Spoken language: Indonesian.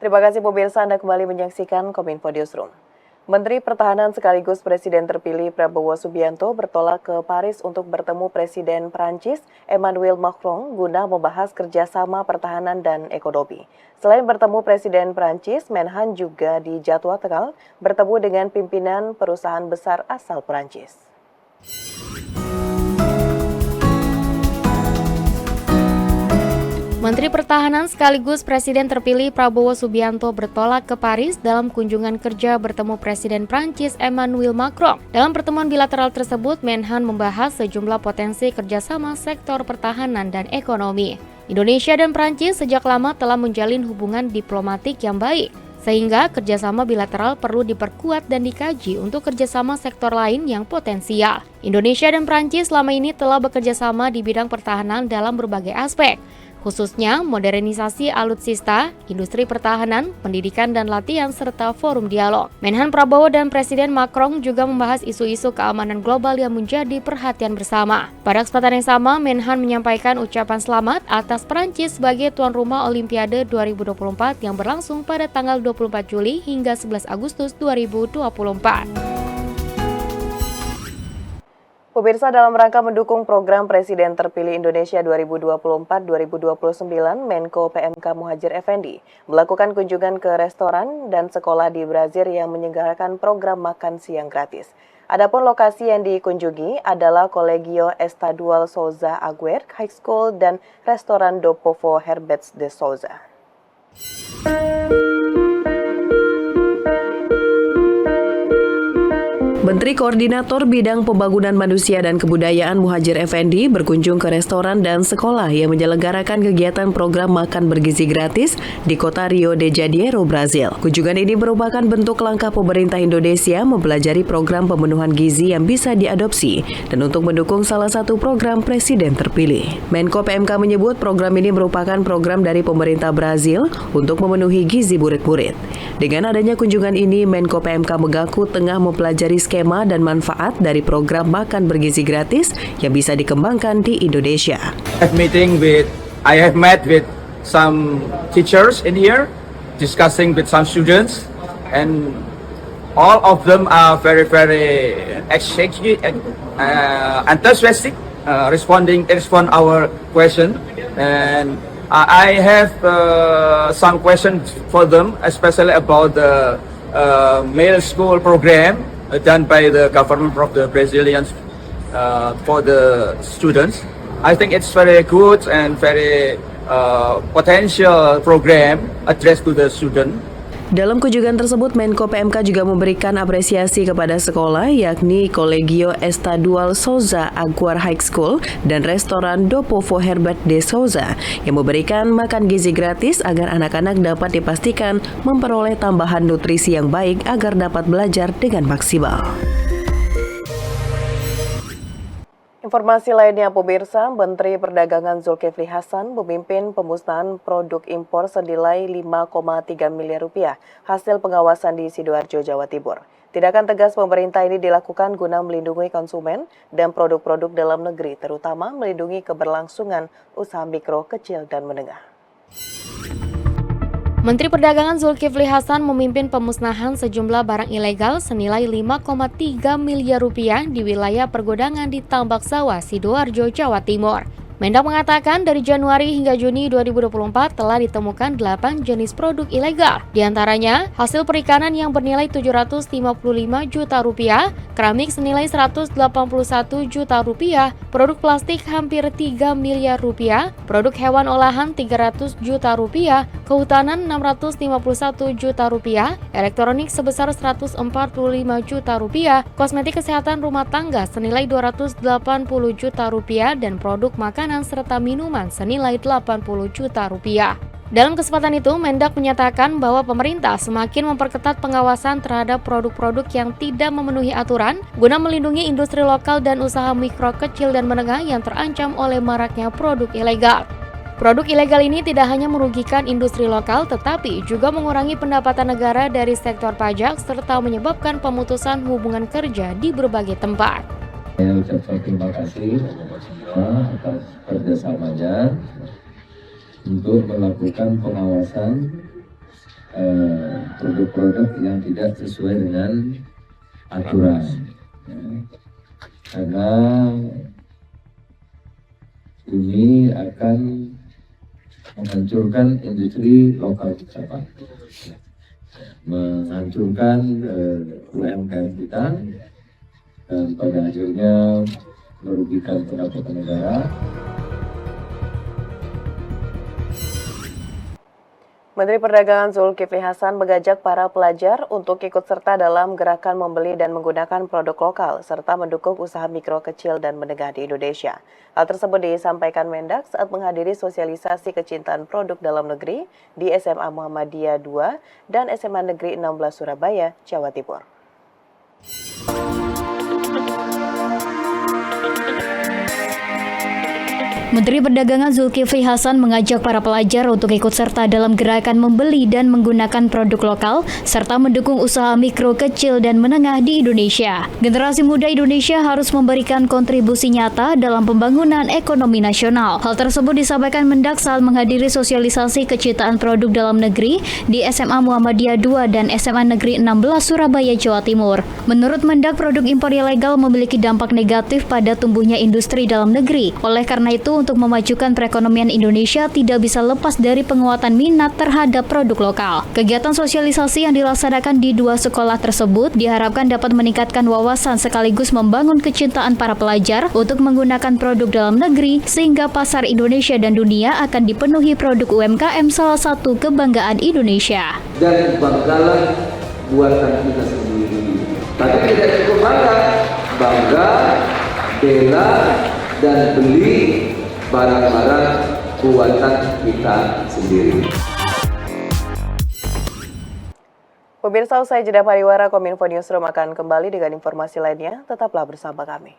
Terima kasih pemirsa, Anda kembali menyaksikan Kominfo Newsroom. Menteri Pertahanan sekaligus Presiden terpilih Prabowo Subianto bertolak ke Paris untuk bertemu Presiden Prancis Emmanuel Macron guna membahas kerjasama pertahanan dan ekonomi. Selain bertemu Presiden Prancis, Menhan juga dijadwalkan bertemu dengan pimpinan perusahaan besar asal Prancis. Menteri Pertahanan sekaligus Presiden terpilih Prabowo Subianto bertolak ke Paris dalam kunjungan kerja bertemu Presiden Prancis Emmanuel Macron. Dalam pertemuan bilateral tersebut, Menhan membahas sejumlah potensi kerjasama sektor pertahanan dan ekonomi. Indonesia dan Prancis sejak lama telah menjalin hubungan diplomatik yang baik, sehingga kerjasama bilateral perlu diperkuat dan dikaji untuk kerjasama sektor lain yang potensial. Indonesia dan Prancis selama ini telah bekerjasama di bidang pertahanan dalam berbagai aspek, khususnya modernisasi alutsista, industri pertahanan, pendidikan dan latihan, serta forum dialog. Menhan Prabowo dan Presiden Macron juga membahas isu-isu keamanan global yang menjadi perhatian bersama. Pada kesempatan yang sama, Menhan menyampaikan ucapan selamat atas Prancis sebagai tuan rumah Olimpiade 2024 yang berlangsung pada tanggal 24 Juli hingga 11 Agustus 2024. Pemirsa, dalam rangka mendukung program Presiden terpilih Indonesia 2024-2029, Menko PMK Muhadjir Effendi melakukan kunjungan ke restoran dan sekolah di Brazil yang menyelenggarakan program makan siang gratis. Adapun lokasi yang dikunjungi adalah Colegio Estadual Souza Aguirre High School dan restoran Do Povo Herberts de Souza. Menteri Koordinator Bidang Pembangunan Manusia dan Kebudayaan Muhadjir Effendi berkunjung ke restoran dan sekolah yang menyelenggarakan kegiatan program makan bergizi gratis di kota Rio de Janeiro, Brazil. Kunjungan ini merupakan bentuk langkah pemerintah Indonesia mempelajari program pemenuhan gizi yang bisa diadopsi dan untuk mendukung salah satu program Presiden terpilih. Menko PMK menyebut program ini merupakan program dari pemerintah Brazil untuk memenuhi gizi murid-murid. Dengan adanya kunjungan ini, Menko PMK mengaku tengah mempelajari skema dan manfaat dari program makan bergizi gratis yang bisa dikembangkan di Indonesia. I have met with some teachers in here, discussing with some students, and all of them are very enthusiastic, respond our question, and I have some questions for them, especially about the middle school program done by the government of the Brazilians for the students. I think it's very good and very potential program addressed to the student. Dalam kunjungan tersebut, Menko PMK juga memberikan apresiasi kepada sekolah yakni Colegio Estadual Souza Aguirre High School dan restoran Do Povo Herberts de Souza yang memberikan makan gizi gratis agar anak-anak dapat dipastikan memperoleh tambahan nutrisi yang baik agar dapat belajar dengan maksimal. Informasi lainnya, pemirsa, Menteri Perdagangan Zulkifli Hasan memimpin pemusnahan produk impor senilai 5,3 miliar rupiah hasil pengawasan di Sidoarjo, Jawa Timur. Tindakan tegas pemerintah ini dilakukan guna melindungi konsumen dan produk-produk dalam negeri, terutama melindungi keberlangsungan usaha mikro, kecil, dan menengah. Menteri Perdagangan Zulkifli Hasan memimpin pemusnahan sejumlah barang ilegal senilai 5,3 miliar rupiah di wilayah pergudangan di Tambak Sawah, Sidoarjo, Jawa Timur. Mendak mengatakan dari Januari hingga Juni 2024 telah ditemukan 8 jenis produk ilegal. Di antaranya, hasil perikanan yang bernilai 755 juta rupiah, keramik senilai 181 juta rupiah, produk plastik hampir 3 miliar rupiah, produk hewan olahan 300 juta rupiah, kehutanan 651 juta rupiah, elektronik sebesar 145 juta rupiah, kosmetik kesehatan rumah tangga senilai 280 juta rupiah, dan produk makanan serta minuman senilai 80 juta rupiah. Dalam kesempatan itu, Mendak menyatakan bahwa pemerintah semakin memperketat pengawasan terhadap produk-produk yang tidak memenuhi aturan guna melindungi industri lokal dan usaha mikro, kecil, dan menengah yang terancam oleh maraknya produk ilegal. Produk ilegal ini tidak hanya merugikan industri lokal, tetapi juga mengurangi pendapatan negara dari sektor pajak serta menyebabkan pemutusan hubungan kerja di berbagai tempat. Saya ucapkan terima kasih semua atas kerjasamanya untuk melakukan pengawasan produk-produk yang tidak sesuai dengan aturan, ya. Karena ini akan menghancurkan industri lokal kita, Pak. Menghancurkan UMKM kita dan pada akhirnya merugikan pendapatan negara. Menteri Perdagangan Zulkifli Hasan mengajak para pelajar untuk ikut serta dalam gerakan membeli dan menggunakan produk lokal serta mendukung usaha mikro, kecil, dan menengah di Indonesia. Hal tersebut disampaikan Mendak saat menghadiri sosialisasi kecintaan produk dalam negeri di SMA Muhammadiyah 2 dan SMA Negeri 16 Surabaya, Jawa Timur. Menteri Perdagangan Zulkifli Hasan mengajak para pelajar untuk ikut serta dalam gerakan membeli dan menggunakan produk lokal serta mendukung usaha mikro, kecil, dan menengah di Indonesia. Generasi muda Indonesia harus memberikan kontribusi nyata dalam pembangunan ekonomi nasional. Hal tersebut disampaikan Mendak saat menghadiri sosialisasi kecintaan produk dalam negeri di SMA Muhammadiyah 2 dan SMA Negeri 16 Surabaya, Jawa Timur. Menurut Mendak, produk impor ilegal memiliki dampak negatif pada tumbuhnya industri dalam negeri. Oleh karena itu, untuk memajukan perekonomian Indonesia tidak bisa lepas dari penguatan minat terhadap produk lokal. Kegiatan sosialisasi yang dilaksanakan di dua sekolah tersebut diharapkan dapat meningkatkan wawasan sekaligus membangun kecintaan para pelajar untuk menggunakan produk dalam negeri sehingga pasar Indonesia dan dunia akan dipenuhi produk UMKM, salah satu kebanggaan Indonesia. Dan banggalah buatan kita sendiri. Tapi tidak cukup bangga, bela, dan beli barang-barang buatan kita sendiri. Pemirsa, usai jeda pariwara, Kominfo Newsroom akan kembali dengan informasi lainnya. Tetaplah bersama kami.